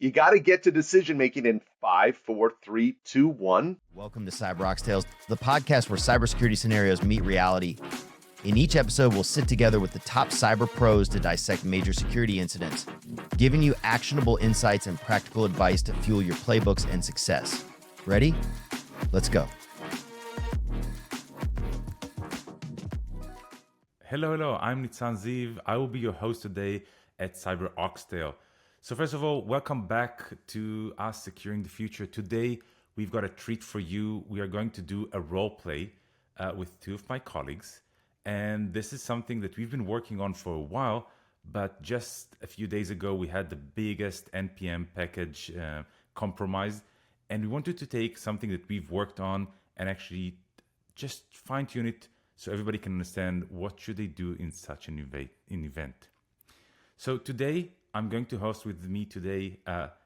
You got to get to decision making in 5, 4, 3, 2, 1. Welcome to CyberOXtales, the podcast where cybersecurity scenarios meet reality. In each episode, we'll sit together with the top cyber pros to dissect major security incidents, giving you actionable insights and practical advice to fuel your playbooks and success. Ready? Let's go. Hello, I'm Neatsun Ziv. I will be your host today at CyberOXtales. So first of all, welcome back to us Securing the Future. Today, we've got a treat for you. We are going to do a role play with two of my colleagues. And this is something that we've been working on for a while, but just a few days ago, we had the biggest NPM package compromise. And we wanted to take something that we've worked on and actually just fine tune it so everybody can understand what should they do in such an event. So today, I'm going to host with me today,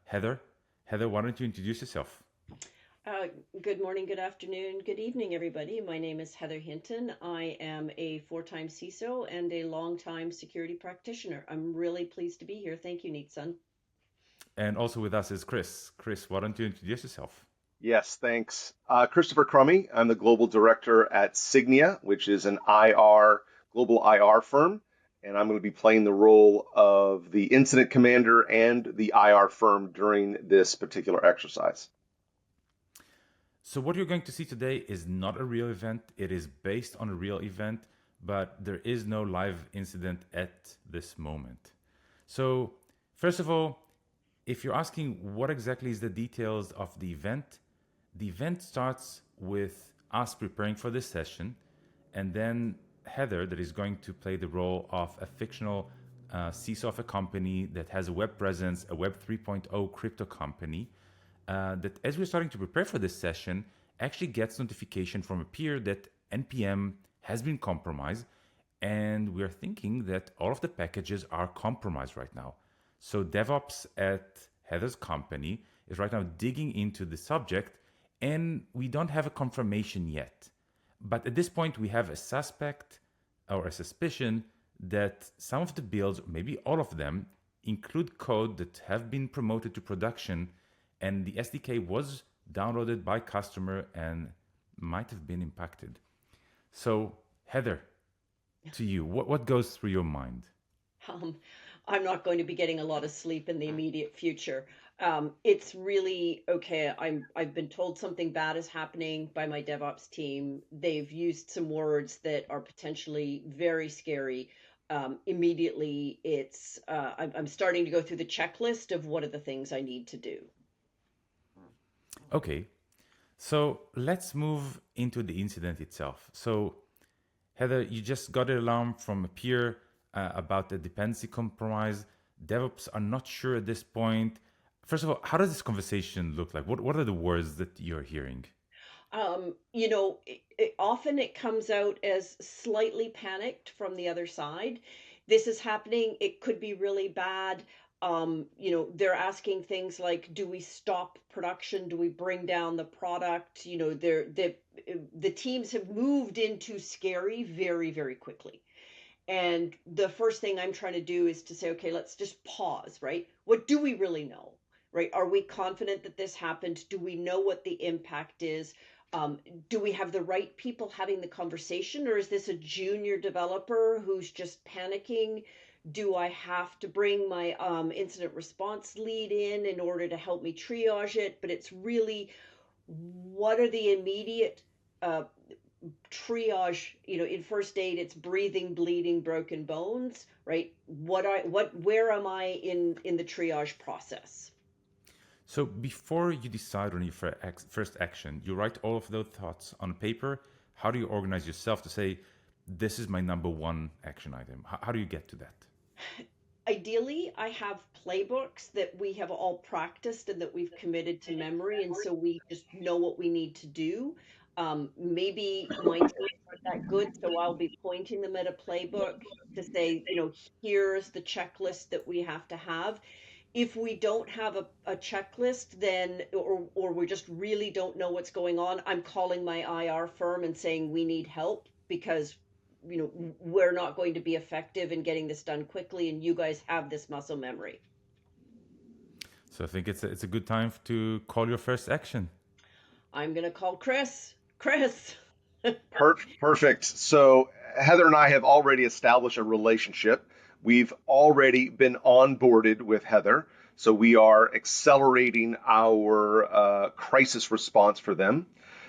Heather. Heather, why don't you introduce yourself? Good morning, good afternoon, good evening, everybody. My name is Heather Hinton. I am a 4-time CISO and a long-time security practitioner. I'm really pleased to be here. Thank you, Neatsun. And also with us is Chris. Chris, why don't you introduce yourself? Yes, thanks. Christopher Crummey. I'm the global director at Sygnia, which is an global IR firm. And I'm going to be playing the role of the incident commander and the IR firm during this particular exercise. So what you're going to see today is not a real event. It is based on a real event, but there is no live incident at this moment. So first of all, if you're asking what exactly is the details of the event starts with us preparing for this session, and then Heather, that is going to play the role of a fictional CISO of a company that has a web presence, a Web 3.0 crypto company, that as we're starting to prepare for this session, actually gets notification from a peer that NPM has been compromised, and we're thinking that all of the packages are compromised right now. So DevOps at Heather's company is right now digging into the subject, and we don't have a confirmation yet. But at this point, we have a suspect or a suspicion that some of the builds, maybe all of them, include code that have been promoted to production, and the SDK was downloaded by customer and might have been impacted. So, Heather, to you, what goes through your mind? I'm not going to be getting a lot of sleep in the immediate future. It's really okay. I've been told something bad is happening by my DevOps team. They've used some words that are potentially very scary. Immediately, I'm starting to go through the checklist of what are the things I need to do. Okay, so let's move into the incident itself. So, Heather, you just got an alarm from a peer about the dependency compromise. DevOps are not sure at this point. First of all, how does this conversation look like? What are the words that you're hearing? Often it comes out as slightly panicked from the other side. This is happening. It could be really bad. They're asking things like, do we stop production? Do we bring down the product? The teams have moved into scary very, very quickly. And the first thing I'm trying to do is to say, okay, let's just pause, right? What do we really know, right? Are we confident that this happened? Do we know what the impact is? Do we have the right people having the conversation, or is this a junior developer who's just panicking? Do I have to bring my incident response lead in order to help me triage it? But it's really, what are the immediate triage? In first aid, it's breathing, bleeding, broken bones, right? Where am I in the triage process? So before you decide on your first action, you write all of those thoughts on paper. How do you organize yourself to say, this is my number one action item? How do you get to that? Ideally, I have playbooks that we have all practiced and that we've committed to memory, and so we just know what we need to do. Maybe my team aren't that good, so I'll be pointing them at a playbook to say, here's the checklist that we have to have. If we don't have a checklist, then, or we just really don't know what's going on, I'm calling my IR firm and saying we need help because we're not going to be effective in getting this done quickly, and you guys have this muscle memory. So I think it's a good time to call your first action. I'm going to call Chris. Chris. Perfect. So Heather and I have already established a relationship. We've already been onboarded with Heather. So we are accelerating our crisis response for them.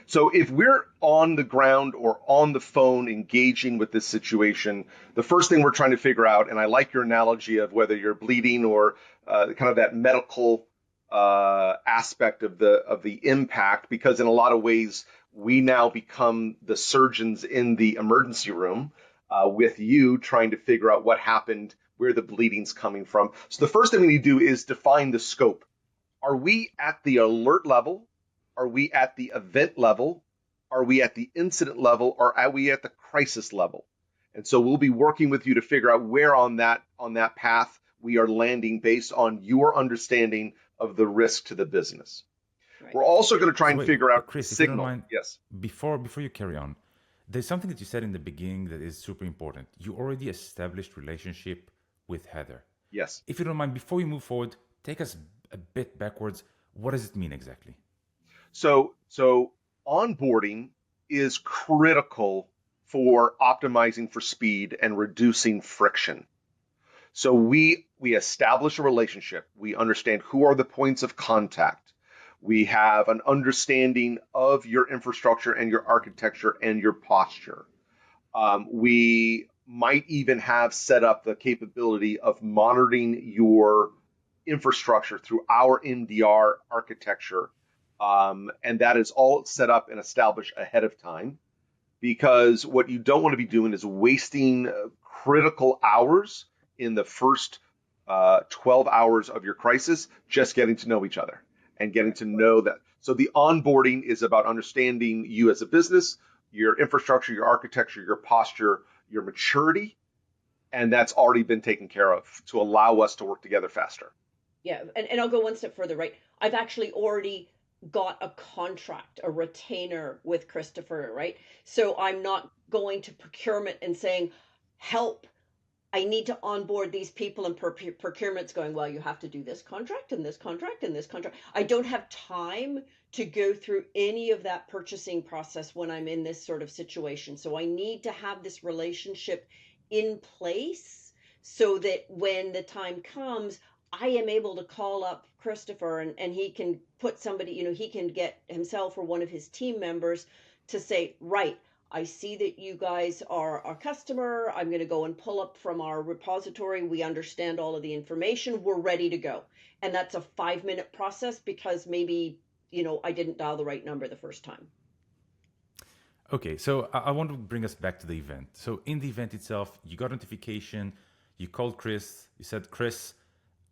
So if we're on the ground or on the phone engaging with this situation, the first thing we're trying to figure out, and I like your analogy of whether you're bleeding or kind of that medical aspect of the impact, because in a lot of ways we now become the surgeons in the emergency room with you trying to figure out what happened, where the bleeding's coming from. So the first thing we need to do is define the scope. Are we at the alert level? Are we at the event level? Are we at the incident level? Or are we at the crisis level? And so we'll be working with you to figure out where on that path we are landing based on your understanding of the risk to the business. Right. We're also going to try So and wait, figure out Chris, if you don't signal. mind, Yes. before you carry on, there's something that you said in the beginning that is super important. You already established relationship with Heather. Yes. If you don't mind, before we move forward, take us a bit backwards. What does it mean exactly? So onboarding is critical for optimizing for speed and reducing friction. So we establish a relationship. We understand who are the points of contact. We have an understanding of your infrastructure and your architecture and your posture. We might even have set up the capability of monitoring your infrastructure through our MDR architecture. And that is all set up and established ahead of time, because what you don't want to be doing is wasting critical hours in the first 12 hours of your crisis just getting to know each other and getting to know that. So the onboarding is about understanding you as a business, your infrastructure, your architecture, your posture, your maturity, and that's already been taken care of to allow us to work together faster. Yeah, and I'll go one step further, right? I've actually already got a contract, a retainer with Christopher, right? So I'm not going to procurement and saying, help, I need to onboard these people, and procurement's going, well, you have to do this contract and this contract and this contract. I don't have time to go through any of that purchasing process when I'm in this sort of situation. So I need to have this relationship in place so that when the time comes, I am able to call up Christopher and he can put somebody, he can get himself or one of his team members to say, right, I see that you guys are our customer. I'm going to go and pull up from our repository. We understand all of the information. We're ready to go. And that's a 5-minute process because maybe, I didn't dial the right number the first time. Okay, so I want to bring us back to the event. So in the event itself, you got notification, you called Chris, you said, Chris,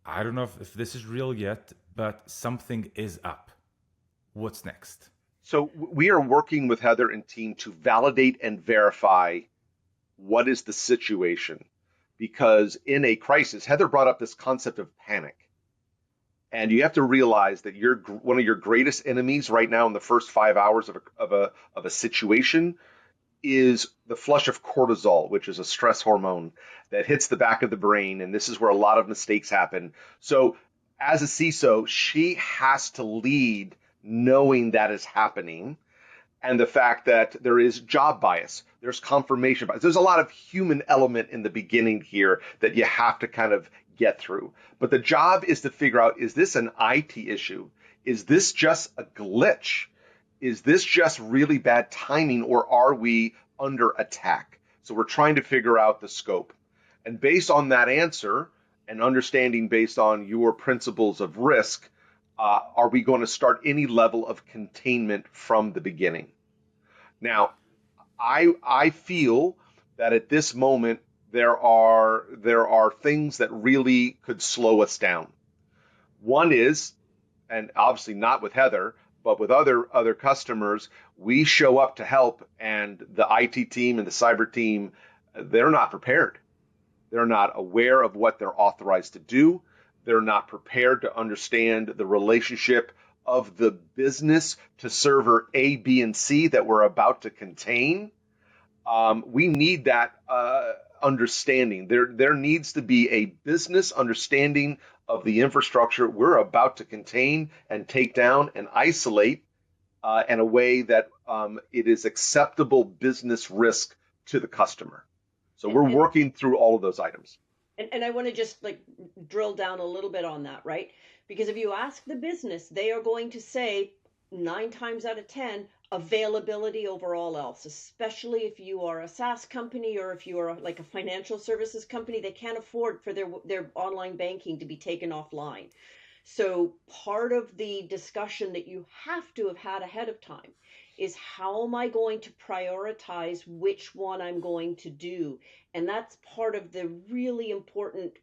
I don't know if this is real yet, but something is up. What's next? So we are working with Heather and team to validate and verify what is the situation, because in a crisis, Heather brought up this concept of panic. And you have to realize that one of your greatest enemies right now in the first 5 hours of a situation is the flush of cortisol, which is a stress hormone that hits the back of the brain. And this is where a lot of mistakes happen. So as a CISO, she has to lead knowing that is happening, and the fact that there is job bias, there's confirmation bias. There's a lot of human element in the beginning here that you have to kind of get through. But the job is to figure out, is this an IT issue? Is this just a glitch? Is this just really bad timing, or are we under attack? So we're trying to figure out the scope. And based on that answer and understanding based on your principles of risk, are we going to start any level of containment from the beginning? Now, I feel that at this moment there are things that really could slow us down. One is, and obviously not with Heather, but with other customers, we show up to help, and the IT team and the cyber team, they're not prepared. They're not aware of what they're authorized to do. They're not prepared to understand the relationship of the business to server A, B, and C that we're about to contain. We need that understanding. There needs to be a business understanding of the infrastructure we're about to contain and take down and isolate in a way that it is acceptable business risk to the customer. So we're And working through all of those items. and I want to just like drill down a little bit on that, right? Because if you ask the business, they are going to say 9 times out of 10, availability over all else, especially if you are a SaaS company or if you are like a financial services company, they can't afford for their online banking to be taken offline. So part of the discussion that you have to have had ahead of time is how am I going to prioritize which one I'm going to do? And that's part of the really important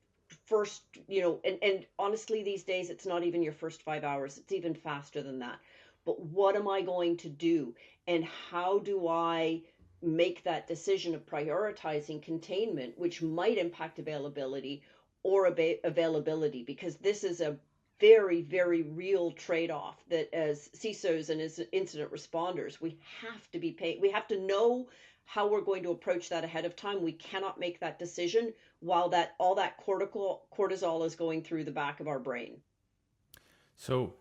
first, and honestly, these days, it's not even your first 5 hours. It's even faster than that. But what am I going to do? And how do I make that decision of prioritizing containment, which might impact availability or availability? Because this is a very, very real trade-off that as CISOs and as incident responders, we have to be paid. We have to know how we're going to approach that ahead of time. We cannot make that decision while all that cortisol is going through the back of our brain. So,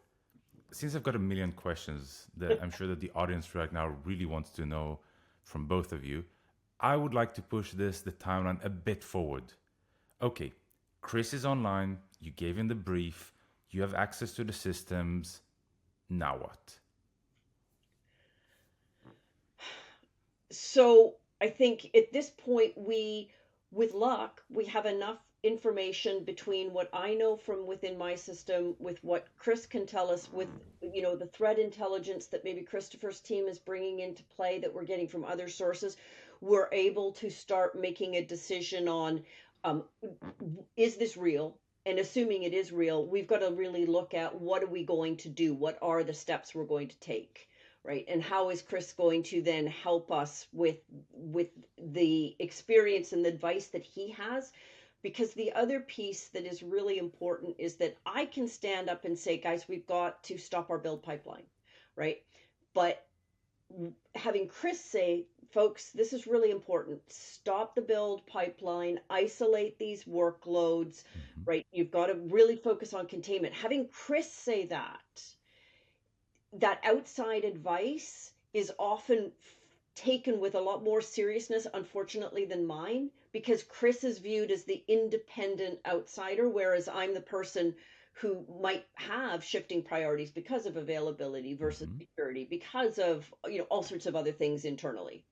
since I've got a million questions that I'm sure that the audience right now really wants to know from both of you, I would like to push the timeline a bit forward. Okay, Chris is online, you gave him the brief, you have access to the systems, now what? So I think at this point, with luck, we have enough information between what I know from within my system with what Chris can tell us with, the threat intelligence that maybe Christopher's team is bringing into play that we're getting from other sources. We're able to start making a decision on, is this real? And assuming it is real, we've got to really look at what are we going to do? What are the steps we're going to take? Right. And how is Chris going to then help us with the experience and the advice that he has? Because the other piece that is really important is that I can stand up and say, guys, we've got to stop our build pipeline. Right. But having Chris say, folks, this is really important. Stop the build pipeline, isolate these workloads. Right. You've got to really focus on containment. Having Chris say that outside advice is often taken with a lot more seriousness, unfortunately, than mine, because Chris is viewed as the independent outsider, whereas I'm the person who might have shifting priorities because of availability versus security, because of all sorts of other things internally.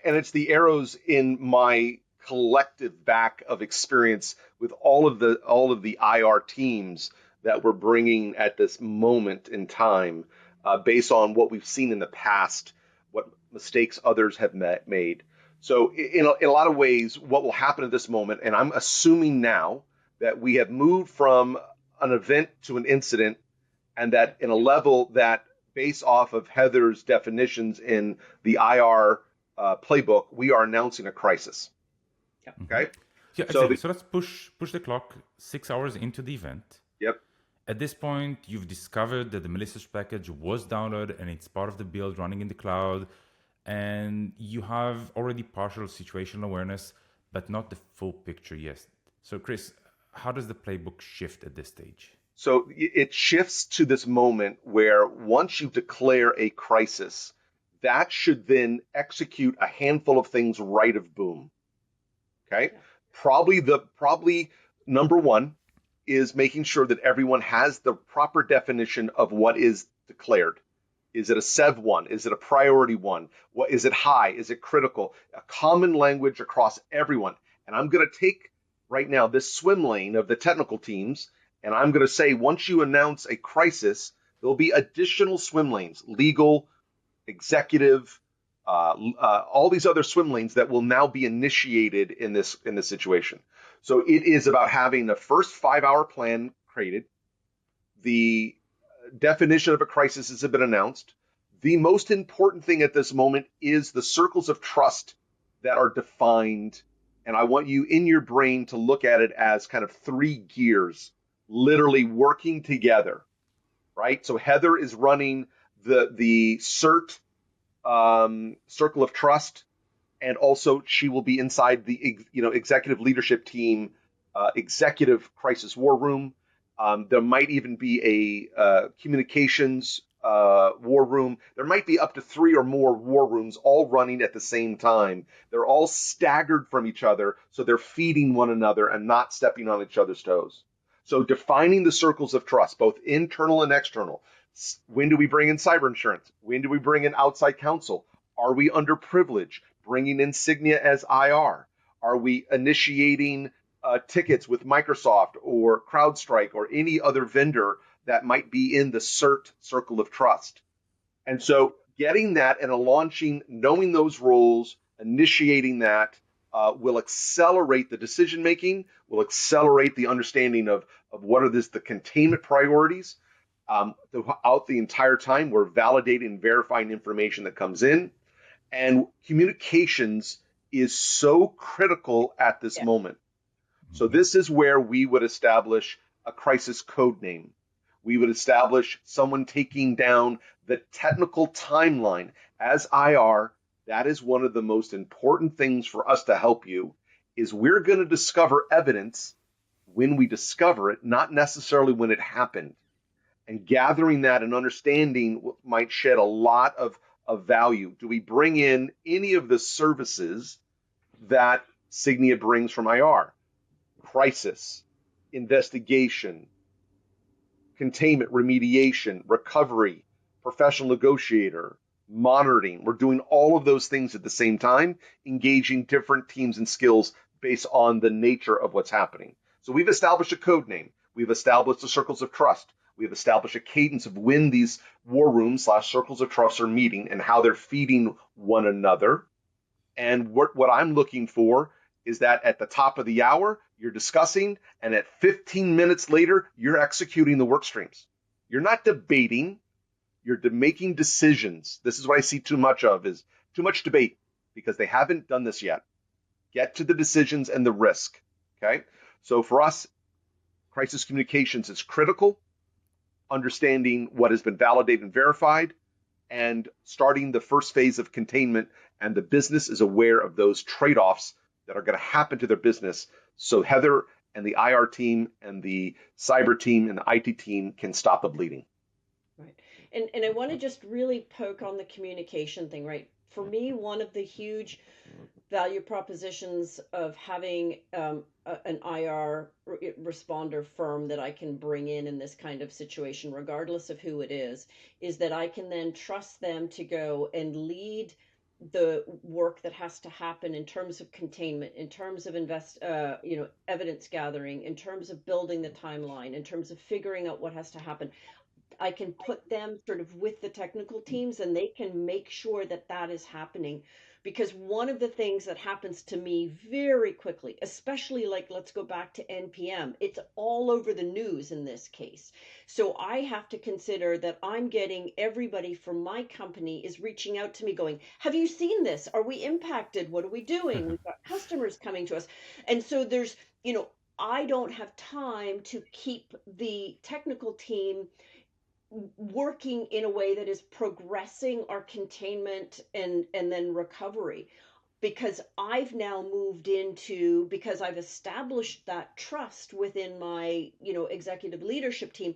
And it's the arrows in my collective back of experience with all of the IR teams that we're bringing at this moment in time, based on what we've seen in the past, what mistakes others have made. So in a lot of ways, what will happen at this moment, and I'm assuming now that we have moved from an event to an incident, and that in a level that, based off of Heather's definitions in the IR playbook, we are announcing a crisis. Yep. Okay. Yeah, exactly. So let's push the clock 6 hours into the event. Yep. At this point, you've discovered that the malicious package was downloaded and it's part of the build running in the cloud, and you have already partial situational awareness, but not the full picture yet. So, Chris, how does the playbook shift at this stage? So it shifts to this moment where once you declare a crisis, that should then execute a handful of things right of boom. Okay. Yeah. Probably number one is making sure that everyone has the proper definition of what is declared. Is it a SEV one? Is it a priority one? What is it? High? Is it critical? A common language across everyone. And I'm going to take right now this swim lane of the technical teams, and I'm going to say, once you announce a crisis, there'll be additional swim lanes, legal, executive, all these other swim lanes that will now be initiated in this situation. So it is about having the first 5-hour plan created. The definition of a crisis has been announced. The most important thing at this moment is the circles of trust that are defined. And I want you in your brain to look at it as kind of 3 gears literally working together, right? So Heather is running the CERT circle of trust, and also she will be inside the executive leadership team executive crisis war room. There might even be a communications war room. There might be up to 3 or more war rooms all running at the same time. They're all staggered from each other, so they're feeding one another and not stepping on each other's toes. So defining the circles of trust, both internal and external. When do we bring in cyber insurance? When do we bring in outside counsel? Are we underprivileged? Bringing in Sygnia as IR? Are we initiating tickets with Microsoft or CrowdStrike or any other vendor that might be in the CERT circle of trust? And so getting that and launching, knowing those roles, initiating that will accelerate the decision making, will accelerate the understanding of what are the containment priorities. Throughout the entire time, we're validating and verifying information that comes in. And communications is so critical at this moment. So this is where we would establish a crisis code name. We would establish someone taking down the technical timeline. As IR, that is one of the most important things for us to help you, is we're going to discover evidence when we discover it, not necessarily when it happened. And gathering that and understanding might shed a lot of value. Do we bring in any of the services that Sygnia brings from IR? Crisis, investigation, containment, remediation, recovery, professional negotiator, monitoring. We're doing all of those things at the same time, engaging different teams and skills based on the nature of what's happening. So we've established a code name. We've established the circles of trust. We've established a cadence of when these war rooms / circles of trust are meeting and how they're feeding one another. And what I'm looking for is that at the top of the hour, you're discussing, and at 15 minutes later, you're executing the work streams. You're not debating, you're making decisions. This is what I see too much of, is too much debate, because they haven't done this yet. Get to the decisions and the risk, okay? So for us, crisis communications is critical, understanding what has been validated and verified, and starting the first phase of containment, and the business is aware of those trade-offs that are going to happen to their business. So Heather and the IR team and the cyber team and the IT team can stop the bleeding. Right. And I want to just really poke on the communication thing, right? For me, one of the huge value propositions of having an IR responder firm that I can bring in this kind of situation, regardless of who it is that I can then trust them to go and lead the work that has to happen in terms of containment, in terms of evidence gathering, in terms of building the timeline, in terms of figuring out what has to happen. I can put them sort of with the technical teams, and they can make sure that that is happening. Because one of the things that happens to me very quickly, especially like, let's go back to NPM, it's all over the news in this case. So I have to consider that I'm getting everybody from my company is reaching out to me going, have you seen this? Are we impacted? What are we doing? We've got customers coming to us. And so there's, I don't have time to keep the technical team working in a way that is progressing our containment and then recovery, because I've now moved into, because I've established that trust within my executive leadership team,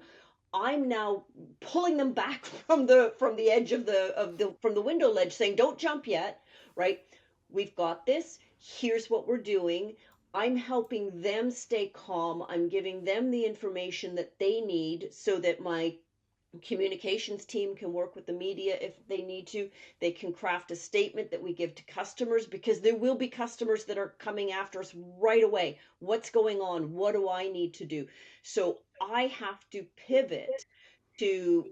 I'm now pulling them back from the edge of the window ledge, saying, don't jump yet, right? We've got this. Here's what we're doing. I'm helping them stay calm. I'm giving them the information that they need so that my communications team can work with the media if they need to. They can craft a statement that we give to customers, because there will be customers that are coming after us right away. What's going on? What do I need to do? So I have to pivot to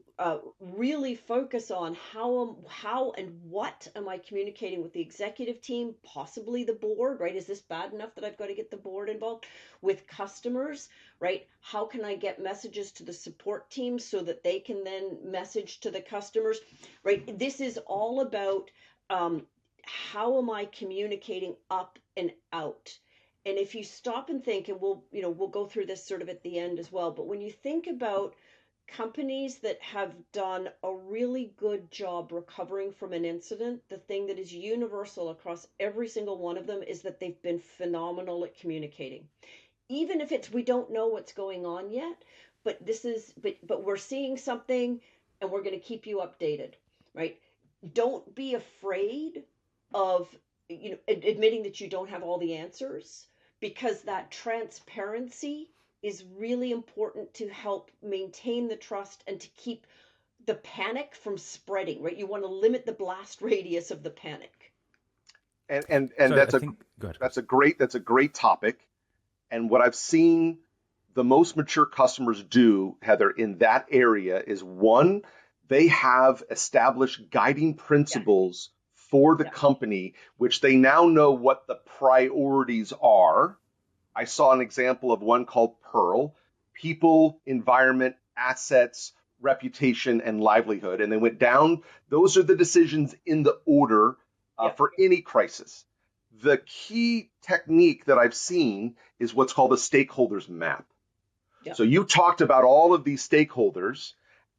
really focus on how and what am I communicating with the executive team, possibly the board, right? Is this bad enough that I've got to get the board involved? With customers, right? How can I get messages to the support team so that they can then message to the customers, right? This is all about how am I communicating up and out? And if you stop and think, and we'll go through this sort of at the end as well, but when you think about companies that have done a really good job recovering from an incident, the thing that is universal across every single one of them is that they've been phenomenal at communicating. even if it's we don't know what's going on yet, but we're seeing something and we're going to keep you updated, right? Don't be afraid of admitting that you don't have all the answers, because that transparency is really important to help maintain the trust and to keep the panic from spreading, right? You want to limit the blast radius of the panic. And So I think, go ahead, Chris. that's a great topic. And what I've seen the most mature customers do, Heather, in that area is one, they have established guiding Yeah, principles for the yeah, company, which they now know what the priorities are. I saw an example of one called Pearl: people, environment, assets, reputation, and livelihood. And they went down. Those are the decisions in the order yeah, for any crisis. The key technique that I've seen is what's called a stakeholders map. yeah, So you talked about all of these stakeholders,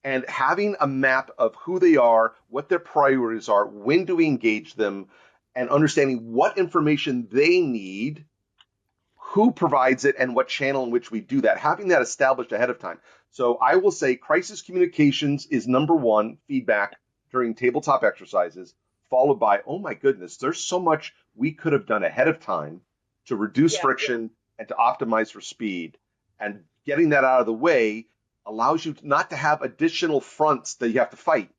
and having a map of who they are, what their priorities are, when do we engage them, and understanding what information they need, who provides it, and what channel in which we do that, having that established ahead of time. So I will say crisis communications is number one, feedback during tabletop exercises, followed by, oh my goodness, there's so much we could have done ahead of time to reduce yeah, friction and to optimize for speed. And getting that out of the way allows you not to have additional fronts that you have to fight.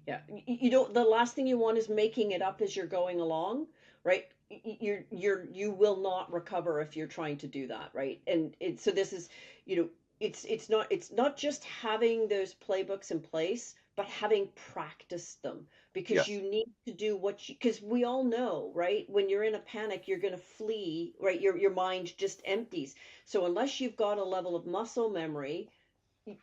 yeah. You don't. The last thing you want is making it up as you're going along, right? You will not recover if you're trying to do that, right? And so this is, you know, it's not just having those playbooks in place, but having practiced them, because Yes. you need to do because we all know, right? When you're in a panic, you're going to flee, right? Your mind just empties. So unless you've got a level of muscle memory,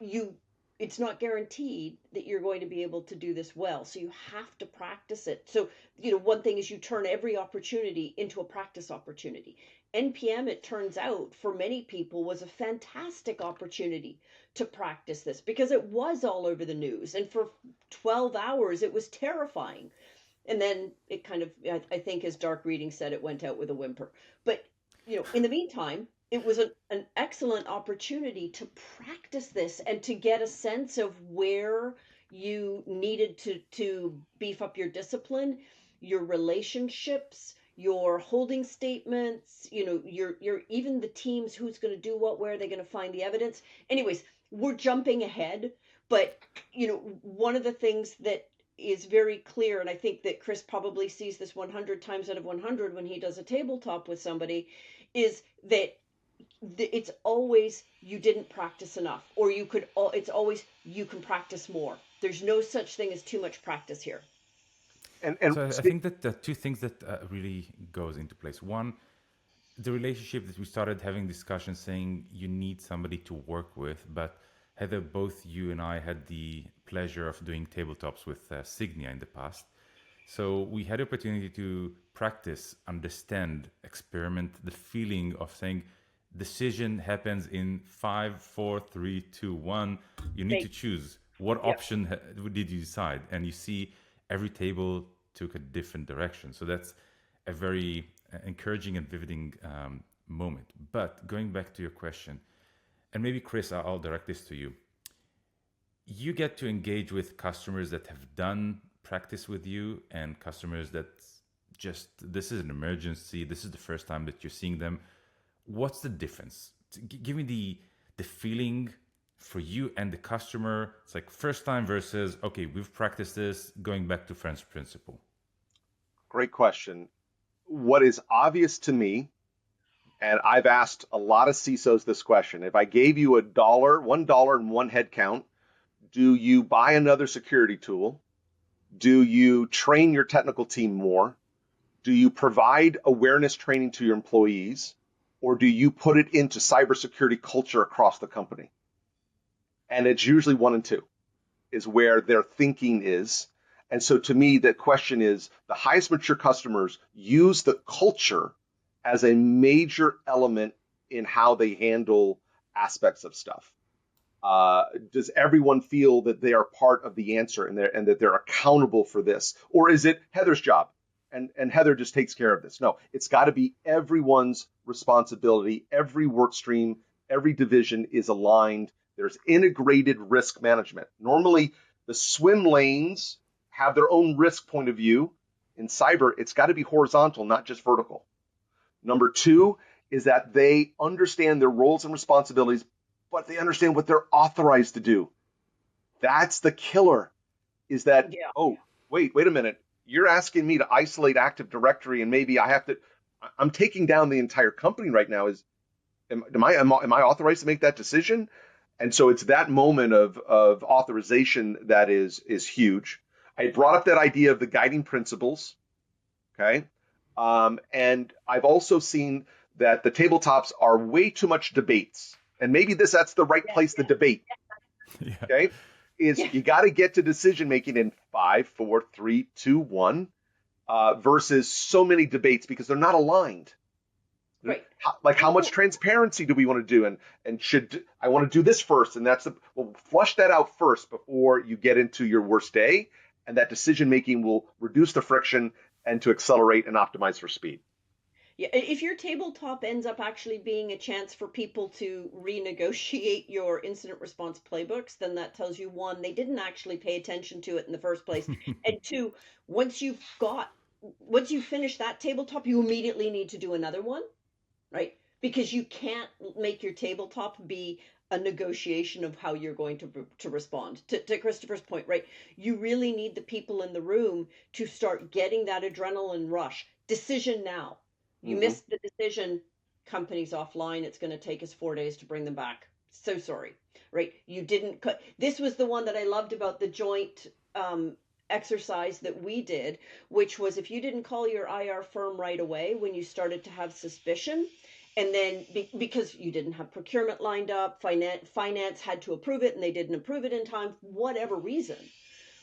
you it's not guaranteed that you're going to be able to do this well, so you have to practice it. So one thing is you turn every opportunity into a practice opportunity. NPM, it turns out, for many people was a fantastic opportunity to practice this, because it was all over the news, and for 12 hours it was terrifying. And then it kind of, I think, as Dark Reading said, it went out with a whimper. But in the meantime, it was an excellent opportunity to practice this and to get a sense of where you needed to beef up your discipline, your relationships, your holding statements, your even the teams, who's going to do what, where are they going to find the evidence. Anyways, we're jumping ahead, but one of the things that is very clear, and I think that Chris probably sees this 100 times out of 100 when he does a tabletop with somebody, is that it's always you didn't practice enough, or it's always you can practice more. There's no such thing as too much practice here. And So I think that the two things that really goes into place. One, the relationship that we started having discussions saying you need somebody to work with, but Heather, both you and I had the pleasure of doing tabletops with Sygnia in the past. So we had the opportunity to practice, understand, experiment the feeling of saying decision happens in 5, 4, 3, 2, 1. You need to Right. choose what Yeah. option did you decide, and you see every table took a different direction. So that's a very encouraging and vividing moment. But going back to your question, and maybe Chris, I'll direct this to you. You get to engage with customers that have done practice with you and customers that just, this is an emergency, this is the first time that you're seeing them. What's the difference? Give me the feeling for you and the customer. It's like first time versus, okay, we've practiced this, going back to first principle. great question. What is obvious to me, and I've asked a lot of CISOs this question: if I gave you $1 and one head count, do you buy another security tool? Do you train your technical team more? Do you provide awareness training to your employees? Or do you put it into cybersecurity culture across the company? And it's usually one and two is where their thinking is. And so to me, the question is the highest mature customers use the culture as a major element in how they handle aspects of stuff. Does everyone feel that they are part of the answer and that they're accountable for this? Or is it Heather's job? and Heather just takes care of this. No, it's got to be everyone's responsibility. Every work stream, every division is aligned. There's integrated risk management. Normally, the swim lanes have their own risk point of view. In cyber, it's got to be horizontal, not just vertical. Number two is that they understand their roles and responsibilities, but they understand what they're authorized to do. That's the killer, is that, Yeah. oh, wait a minute. You're asking me to isolate Active Directory and maybe I'm taking down the entire company right now. Am I authorized to make that decision? And so it's that moment of authorization that is huge. I brought up that idea of the guiding principles, okay? And I've also seen that the tabletops are way too much debates. And maybe that's the right place to debate, Yeah. okay? You got to get to decision making in 5, 4, 3, 2, 1, versus so many debates because they're not aligned. Right. How much transparency do we want to do? And should I want to do this first? And flush that out first before you get into your worst day. And that decision making will reduce the friction and to accelerate and optimize for speed. Yeah, if your tabletop ends up actually being a chance for people to renegotiate your incident response playbooks, then that tells you, one, they didn't actually pay attention to it in the first place. And two, once you finish that tabletop, you immediately need to do another one, right? Because you can't make your tabletop be a negotiation of how you're going to respond. To Christopher's point, right? You really need the people in the room to start getting that adrenaline rush. Decision now. You missed the decision, company's offline. It's going to take us 4 days to bring them back. So sorry, right? You didn't cut. This was the one that I loved about the joint exercise that we did, which was if you didn't call your IR firm right away when you started to have suspicion, and then because you didn't have procurement lined up, finance had to approve it and they didn't approve it in time, whatever reason.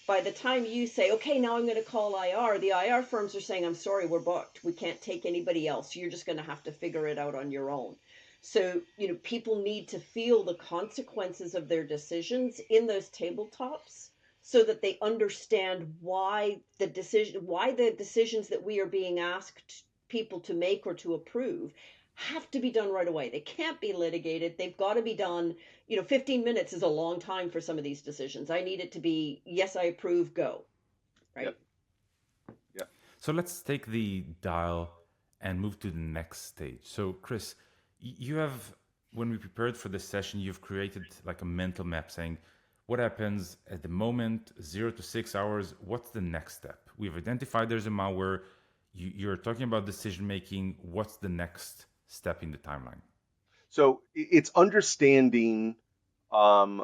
By the time you say, okay, now I'm going to call IR, the IR firms are saying, I'm sorry, we're booked. We can't take anybody else. You're just going to have to figure it out on your own. So, people need to feel the consequences of their decisions in those tabletops so that they understand why the decisions that we are being asked people to make or to approve have to be done right away. They can't be litigated. They've got to be done. 15 minutes is a long time for some of these decisions. I need it to be, yes, I approve, go. Right? Yep. So let's take the dial and move to the next stage. So Chris, when we prepared for this session, you've created like a mental map saying, what happens at the moment, 0 to 6 hours, what's the next step? We've identified there's a malware. You're talking about decision-making. What's the next step in the timeline? So it's understanding, and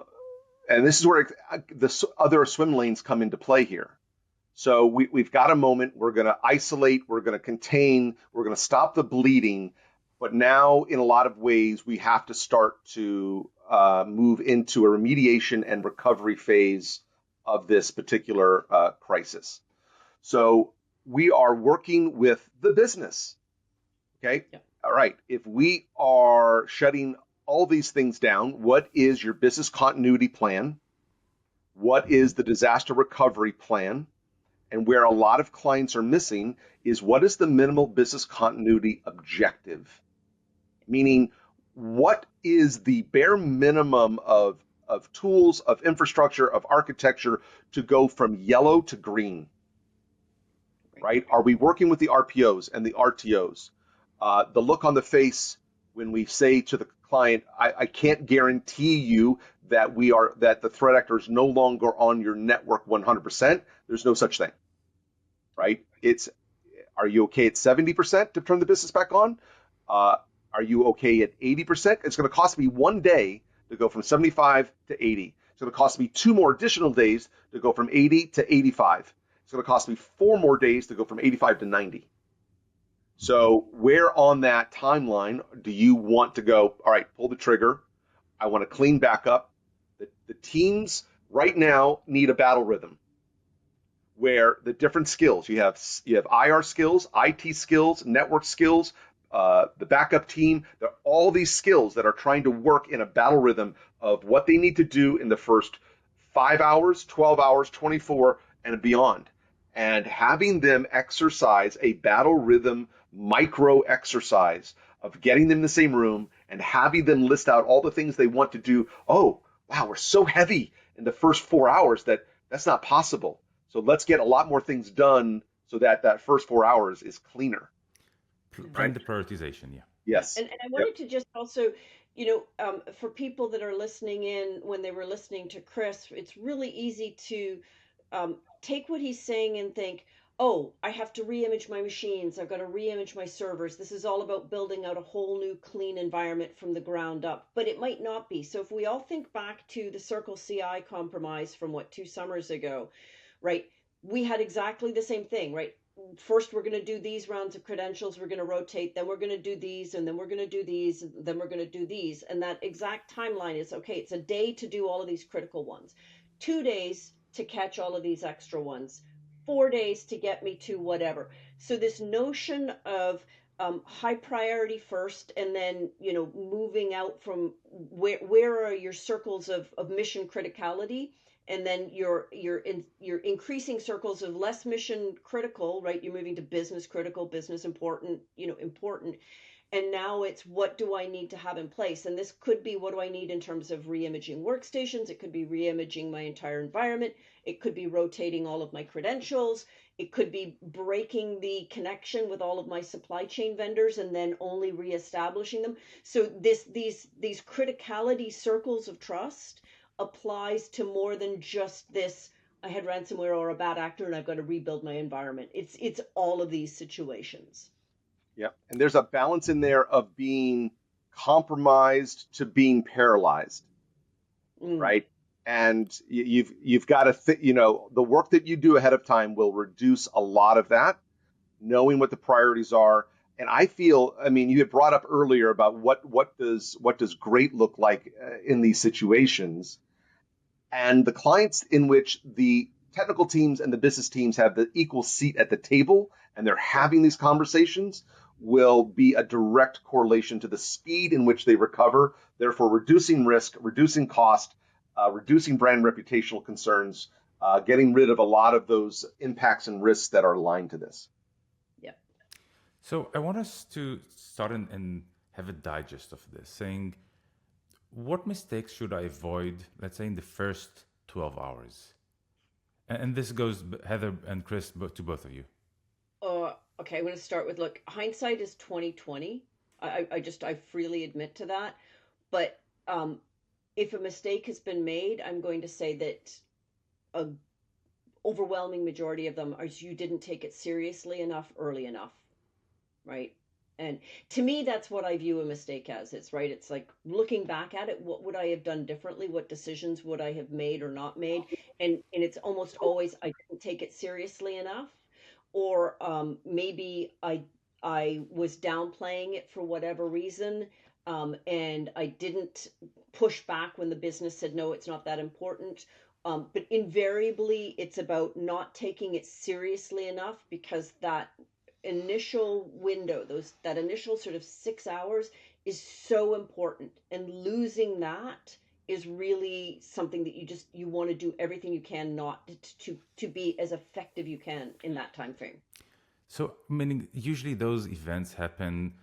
this is where the other swim lanes come into play here. So we've got a moment, we're going to isolate, we're going to contain, we're going to stop the bleeding. But now, in a lot of ways, we have to start to move into a remediation and recovery phase of this particular crisis. So we are working with the business. Okay. Yeah. All right. If we are shutting all these things down, what is your business continuity plan? What is the disaster recovery plan? And where a lot of clients are missing is what is the minimal business continuity objective? Meaning, what is the bare minimum of tools, of infrastructure, of architecture to go from yellow to green? Right? Are we working with the RPOs and the RTOs? The look on the face when we say to the client, I can't guarantee you that the threat actor is no longer on your network 100%. There's no such thing, right? Are you okay at 70% to turn the business back on? Are you okay at 80%? It's going to cost me 1 day to go from 75 to 80. It's going to cost me 2 more additional days to go from 80 to 85. It's going to cost me 4 more days to go from 85 to 90. So where on that timeline do you want to go, all right, pull the trigger. I want to clean back up. The teams right now need a battle rhythm where the different skills, you have IR skills, IT skills, network skills, the backup team, all these skills that are trying to work in a battle rhythm of what they need to do in the first 5 hours, 12 hours, 24, and beyond. and having them exercise a battle rhythm micro exercise of getting them in the same room and having them list out all the things they want to do. Oh, wow, we're so heavy in the first 4 hours that's not possible. So let's get a lot more things done so that that first 4 hours is cleaner. Plan the prioritization, yeah. Yes. And I wanted to just also, for people that are listening in when they were listening to Chris, it's really easy to take what he's saying and think, oh, I have to reimage my machines. I've got to reimage my servers. This is all about building out a whole new clean environment from the ground up. But it might not be. So if we all think back to the Circle CI compromise from 2 summers ago, right? We had exactly the same thing, right? First, we're going to do these rounds of credentials. We're going to rotate. Then we're going to do these, and then we're going to do these, and then we're going to do these. And that exact timeline is, okay, it's a day to do all of these critical ones, 2 days to catch all of these extra ones, 4 days to get me to whatever. So this notion of high priority first, and then moving out from where are your circles of mission criticality, and then you're increasing circles of less mission critical, right? You're moving to business critical, business important, important. And now it's, what do I need to have in place? And this could be, what do I need in terms of reimaging workstations? It could be reimaging my entire environment. It could be rotating all of my credentials. It could be breaking the connection with all of my supply chain vendors and then only reestablishing them. So these criticality circles of trust applies to more than just this, I had ransomware or a bad actor and I've got to rebuild my environment. It's all of these situations. Yeah. And there's a balance in there of being compromised to being paralyzed, right? And you've got to the work that you do ahead of time will reduce a lot of that, knowing what the priorities are. And I feel, I mean, you had brought up earlier about what does great look like in these situations, and the clients in which the technical teams and the business teams have the equal seat at the table and they're having these conversations will be a direct correlation to the speed in which they recover, therefore reducing risk, reducing cost, reducing brand reputational concerns, getting rid of a lot of those impacts and risks that are aligned to this. Yeah. So I want us to start and have a digest of this, saying, what mistakes should I avoid, let's say, in the first 12 hours? And this goes, Heather and Chris, to both of you. Okay, I'm going to start with, look, hindsight is 20/20. I freely admit to that. But if a mistake has been made, I'm going to say that a overwhelming majority of them are you didn't take it seriously enough early enough, right? And to me, that's what I view a mistake as. It's right. It's like looking back at it, what would I have done differently? What decisions would I have made or not made? And it's almost always, I didn't take it seriously enough, or maybe I was downplaying it for whatever reason, and I didn't push back when the business said, no, it's not that important. But invariably, it's about not taking it seriously enough, because that initial window, that initial sort of 6 hours is so important, and losing that is really something that you want to do everything you can not to be as effective you can in that time frame. So, meaning usually those events happen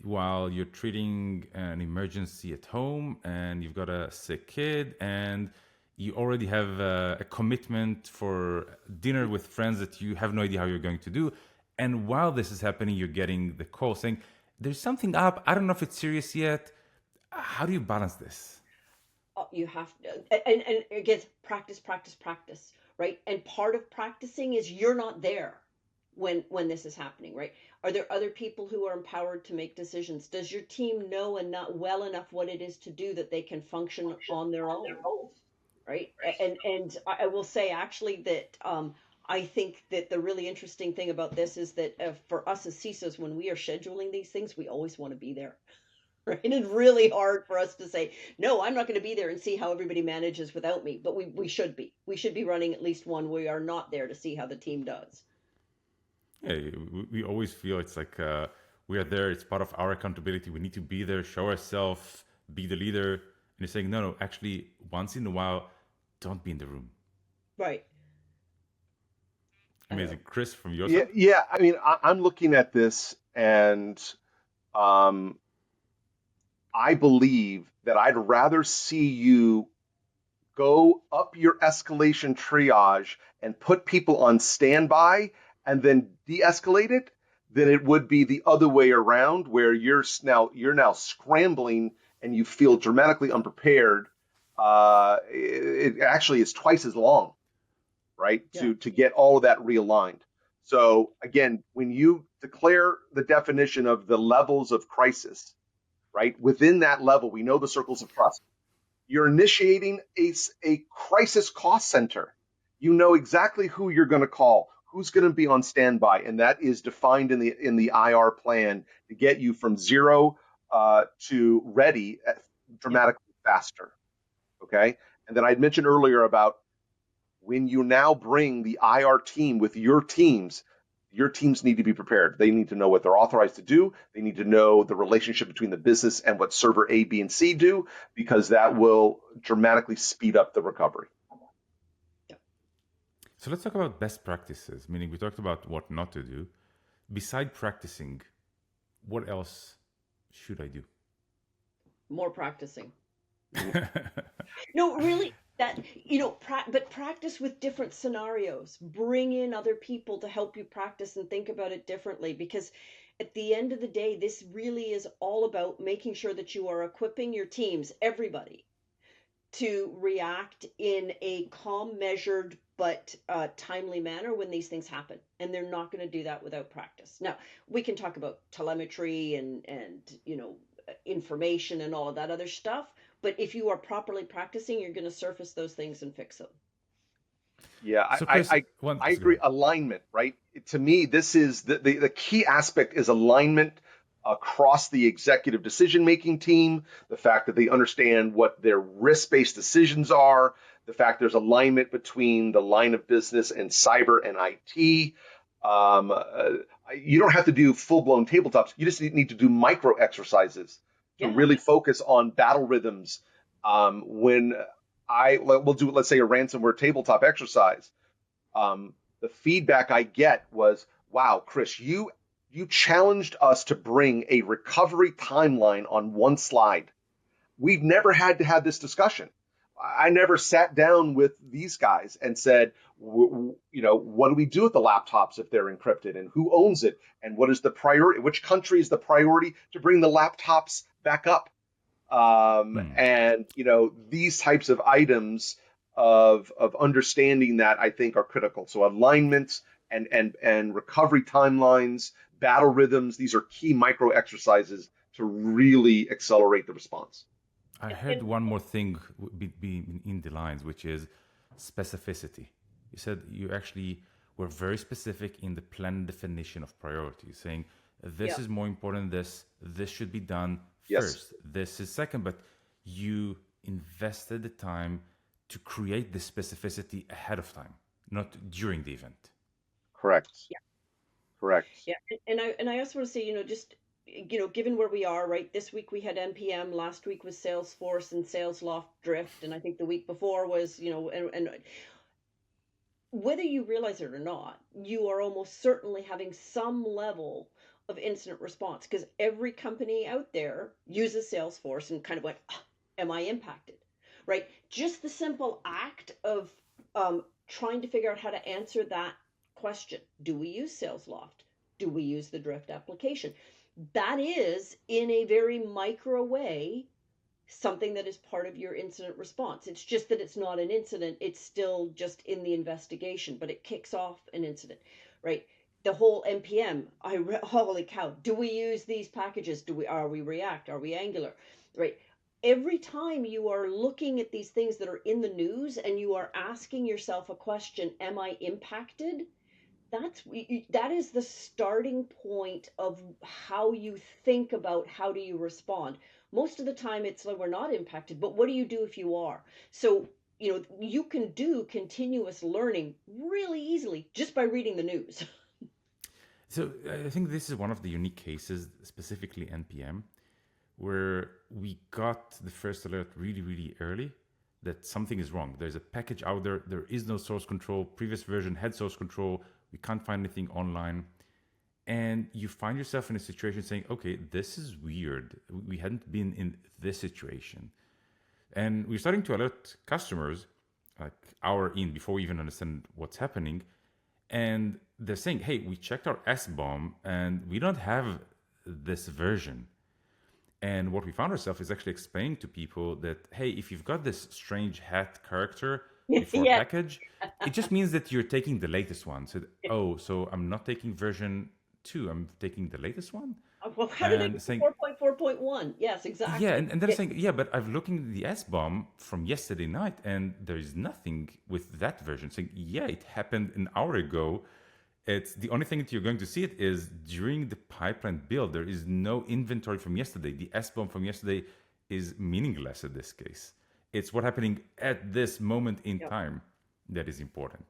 while you're treating an emergency at home and you've got a sick kid and you already have a commitment for dinner with friends that you have no idea how you're going to do. And while this is happening, you're getting the call saying, there's something up. I don't know if it's serious yet. How do you balance this? You have to, and again, practice, right? And part of practicing is you're not there when this is happening, right? Are there other people who are empowered to make decisions? Does your team know and not well enough what it is to do that they can function on their own, right? And I will say actually that I think that the really interesting thing about this is that for us as CISOs, when we are scheduling these things, we always want to be there. Right? It's really hard for us to say, no, I'm not going to be there and see how everybody manages without me. But we should be. We should be running at least one. We are not there to see how the team does. Yeah, we always feel it's like we are there. It's part of our accountability. We need to be there, show ourselves, be the leader. And you're saying, no, actually, once in a while, don't be in the room. Right. Amazing. Chris, from your Yeah, side? yeah. I mean, I'm looking at this, and um, I believe that I'd rather see you go up your escalation triage and put people on standby and then de-escalate it than it would be the other way around, where you're now scrambling and you feel dramatically unprepared. It actually is twice as long, right? Yeah. To get all of that realigned. So again, when you declare the definition of the levels of crisis, right? Within that level, we know the circles of trust. You're initiating a crisis cost center. You know exactly who you're going to call, who's going to be on standby, and that is defined in the IR plan to get you from zero to ready Yeah. dramatically faster. Okay, and then I mentioned earlier about when you now bring the IR team with your teams need to be prepared. They need to know what they're authorized to do. They need to know the relationship between the business and what server A, B, and C do, because that will dramatically speed up the recovery. So let's talk about best practices, meaning we talked about what not to do. Beside practicing, what else should I do? More practicing. No, really, that, but practice with different scenarios. Bring in other people to help you practice and think about it differently, because at the end of the day, this really is all about making sure that you are equipping your teams, everybody, to react in a calm, measured, but timely manner when these things happen. And they're not going to do that without practice. Now, we can talk about telemetry and information and all of that other stuff. But if you are properly practicing, you're going to surface those things and fix them. Yeah, So Chris, I go agree. ahead. Alignment, right? To me, this is the key aspect is alignment across the executive decision making team, the fact that they understand what their risk based decisions are, the fact there's alignment between the line of business and cyber and IT. Um, uh, you don't have to do full blown tabletops. You just need to do micro exercises to Yeah. really focus on battle rhythms. When we'll do, let's say, a ransomware tabletop exercise. The feedback I get was, "Wow, Chris, you challenged us to bring a recovery timeline on one slide. We've never had to have this discussion. I never sat down with these guys and said, what do we do with the laptops if they're encrypted, and who owns it, and what is the priority? Which country is the priority to bring the laptops back up?" Hmm. And these types of items of understanding that I think are critical. So alignments and recovery timelines, battle rhythms, these are key micro exercises to really accelerate the response. I And heard one more thing be in the lines, which is specificity. You said you actually were very specific in the plan definition of priorities, saying this yeah, is more important than this should be done Yes, first, this is second, but you invested the time to create this specificity ahead of time, not during the event. correct, correct. yeah. And I also want to say, just given where we are, right? This week we had NPM, last week was Salesforce and Salesloft Drift, and I think the week before was, and whether you realize it or not, you are almost certainly having some level of incident response, because every company out there uses Salesforce and kind of went, am I impacted? Right? Just the simple act of trying to figure out how to answer that question. Do we use Salesloft? Do we use the Drift application? That is, in a very micro way, something that is part of your incident response. It's just that it's not an incident, it's still just in the investigation, but it kicks off an incident, right? The whole NPM, holy cow, do we use these packages? Are we React? Are we Angular? Right? Every time you are looking at these things that are in the news and you are asking yourself a question, am I impacted? That is the starting point of how you think about how do you respond. Most of the time it's like we're not impacted, but what do you do if you are? So you can do continuous learning really easily just by reading the news. So I think this is one of the unique cases, specifically NPM, where we got the first alert really, really early that something is wrong. There's a package out there. There is no source control. Previous version had source control. You can't find anything online. And you find yourself in a situation saying, okay, this is weird. We hadn't been in this situation. And we're starting to alert customers like hour in before we even understand what's happening. And they're saying, hey, we checked our SBOM and we don't have this version. And what we found ourselves is actually explaining to people that, hey, if you've got this strange hat character before Yeah. package, it just means that you're taking the latest one. So, oh, so I'm not taking version 2, I'm taking the latest one? Well, how do they And do saying, 4.4.1? Yes, yeah, exactly. and they're saying, yeah, but I've looking at the SBOM from yesterday night and there is nothing with that version. Saying, yeah, it happened an hour ago. It's the only thing that you're going to see it is during the pipeline build. There is no inventory from yesterday. The SBOM from yesterday is meaningless in this case. It's what happening at this moment in Yep. time that is important.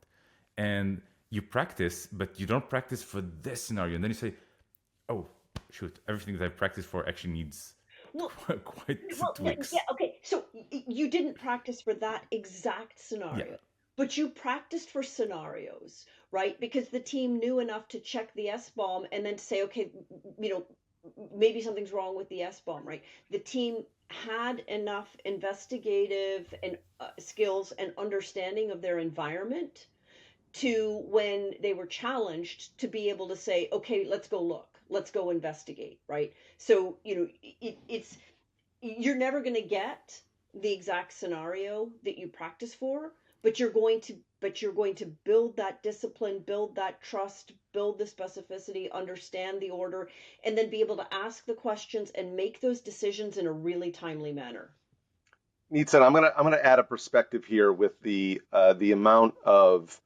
And you practice, but you don't practice for this scenario. And then you say, oh, shoot, everything that I practiced for actually needs Well, quite yeah, tweaks. okay. So you didn't practice for that exact Yeah. scenario, but you practiced for scenarios, right? Because the team knew enough to check the SBOM and then to say, okay, you know, maybe something's wrong with the SBOM, right? The team had enough investigative and skills and understanding of their environment to when they were challenged to be able to say, okay, let's go look, let's go investigate, right? So, you know, it's you're never going to get the exact scenario that you practice for, but you're going to build that discipline, build that trust, build the specificity, understand the order, and then be able to ask the questions and make those decisions in a really timely manner. Neatsun, I'm gonna add a perspective here with the amount of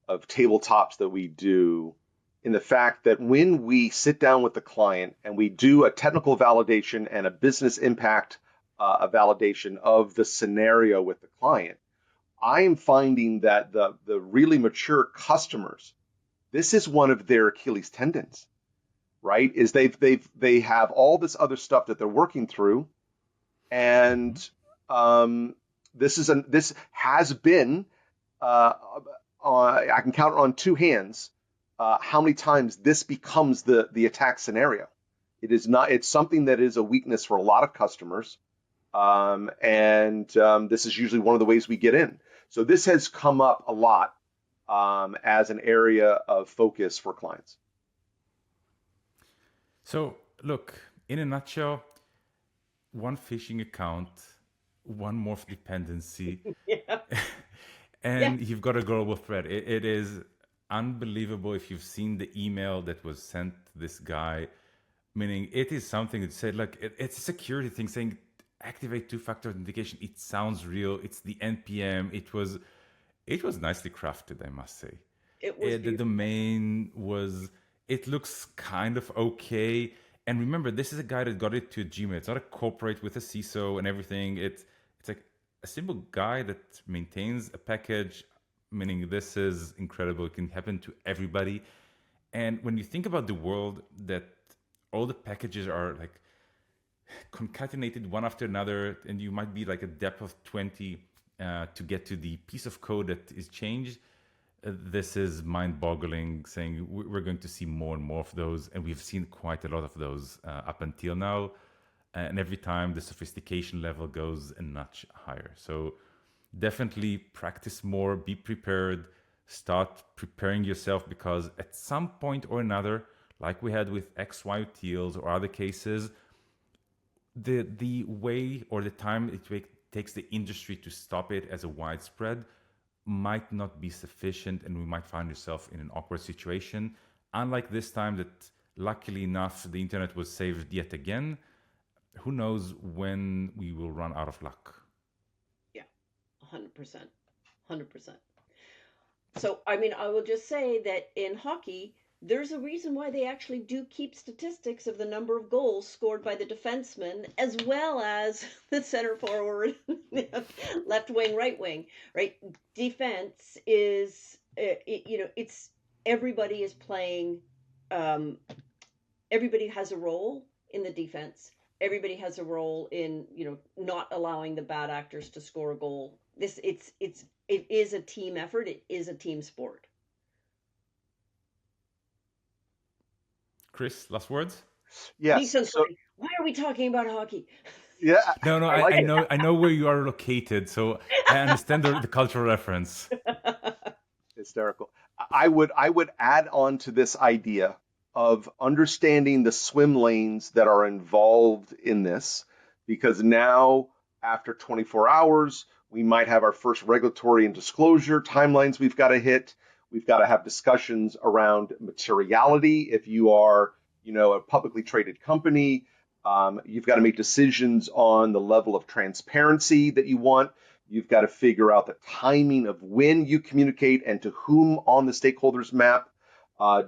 tabletops that we do, in the fact that when we sit down with the client and we do a technical validation and a business impact a validation of the scenario with the client, I am finding that the really mature customers, this is one of their Achilles tendons, right? Is they have all this other stuff that they're working through, and this has been I can count on two hands how many times this becomes the attack scenario. It is not. It's something that is a weakness for a lot of customers, and this is usually one of the ways we get in. So this has come up a lot as an area of focus for clients. So, look, in a nutshell, one phishing account, one morph dependency, Yeah. Yeah. and you've got a global threat. It is unbelievable if you've seen the email that was sent to this guy, meaning it is something that said, like, it's a security thing saying activate two-factor authentication. It sounds real. It's the NPM. It was nicely crafted, I must say. It was The beautiful. domain was, it looks kind of okay. And remember, this is a guy that got it to Gmail. It's not a corporate with a CISO and everything. It's like a simple guy that maintains a package, meaning this is incredible. It can happen to everybody. And when you think about the world that all the packages are like concatenated one after another, and you might be like a depth of 20 to get to the piece of code that is changed. This is mind-boggling, saying we're going to see more and more of those, and we've seen quite a lot of those up until now. And every time the sophistication level goes a notch higher. So definitely practice more, be prepared, start preparing yourself, because at some point or another, like we had with XYTLs or other cases, the way or the time it takes the industry to stop it as a widespread might not be sufficient, and we might find yourself in an awkward situation. Unlike this time that luckily enough the internet was saved yet again, who knows when we will run out of luck. Yeah. 100%. 100%. So, I mean, I will just say that in hockey, there's a reason why they actually do keep statistics of the number of goals scored by the defenseman as well as the center forward, left wing, right? Defense is, it's everybody is playing, everybody has a role in the defense. Everybody has a role in, not allowing the bad actors to score a goal. It is a team effort. It is a team sport. Chris, last words? Yes. Neatsun, So, why are we talking about hockey? yeah, No, I like it. I know where you are located, so I understand the cultural reference. Hysterical. I would add on to this idea of understanding the swim lanes that are involved in this, because now after 24 hours, we might have our first regulatory and disclosure timelines we've got to hit. We've got to have discussions around materiality. If you are, a publicly traded company, you've got to make decisions on the level of transparency that you want. You've got to figure out the timing of when you communicate and to whom on the stakeholders map.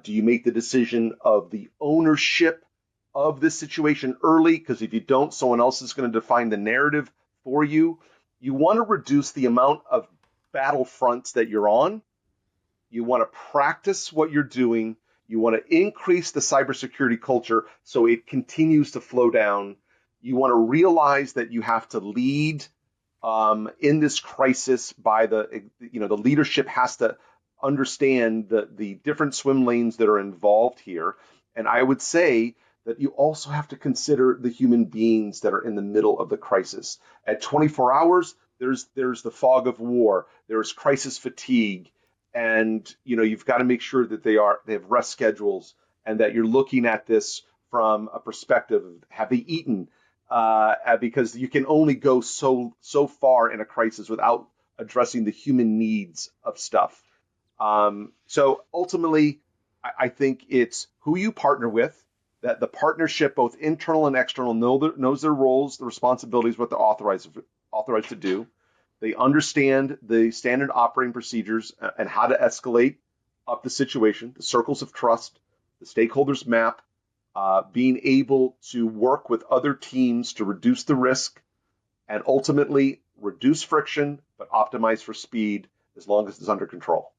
Do you make the decision of the ownership of this situation early? Because if you don't, someone else is going to define the narrative for you. You want to reduce the amount of battlefronts that you're on. You want to practice what you're doing. You want to increase the cybersecurity culture so it continues to flow down. You want to realize that you have to lead in this crisis by the leadership has to understand the different swim lanes that are involved here. And I would say that you also have to consider the human beings that are in the middle of the crisis. At 24 hours, there's the fog of war, there's crisis fatigue, and you've got to make sure that they have rest schedules and that you're looking at this from a perspective of have they eaten? Because you can only go so far in a crisis without addressing the human needs of stuff. So ultimately, I think it's who you partner with, that the partnership, both internal and external, knows their roles, the responsibilities, what they're authorized to do. They understand the standard operating procedures and how to escalate up the situation, the circles of trust, the stakeholders map, being able to work with other teams to reduce the risk and ultimately reduce friction, but optimize for speed as long as it's under control.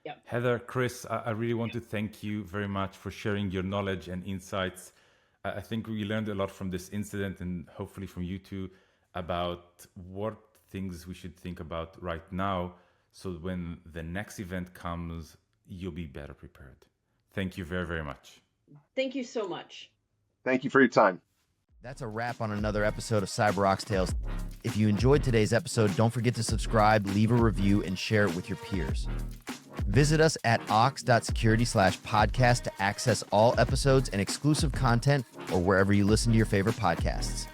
Yep. Heather, Chris, I really want to thank you very much for sharing your knowledge and insights. I think we learned a lot from this incident and hopefully from you too about what things we should think about right now so when the next event comes, you'll be better prepared. Thank you very, very much. Thank you so much. Thank you for your time. That's a wrap on another episode of CyberOXtales. If you enjoyed today's episode, don't forget to subscribe, leave a review, and share it with your peers. Visit us at ox.security/podcast to access all episodes and exclusive content or wherever you listen to your favorite podcasts.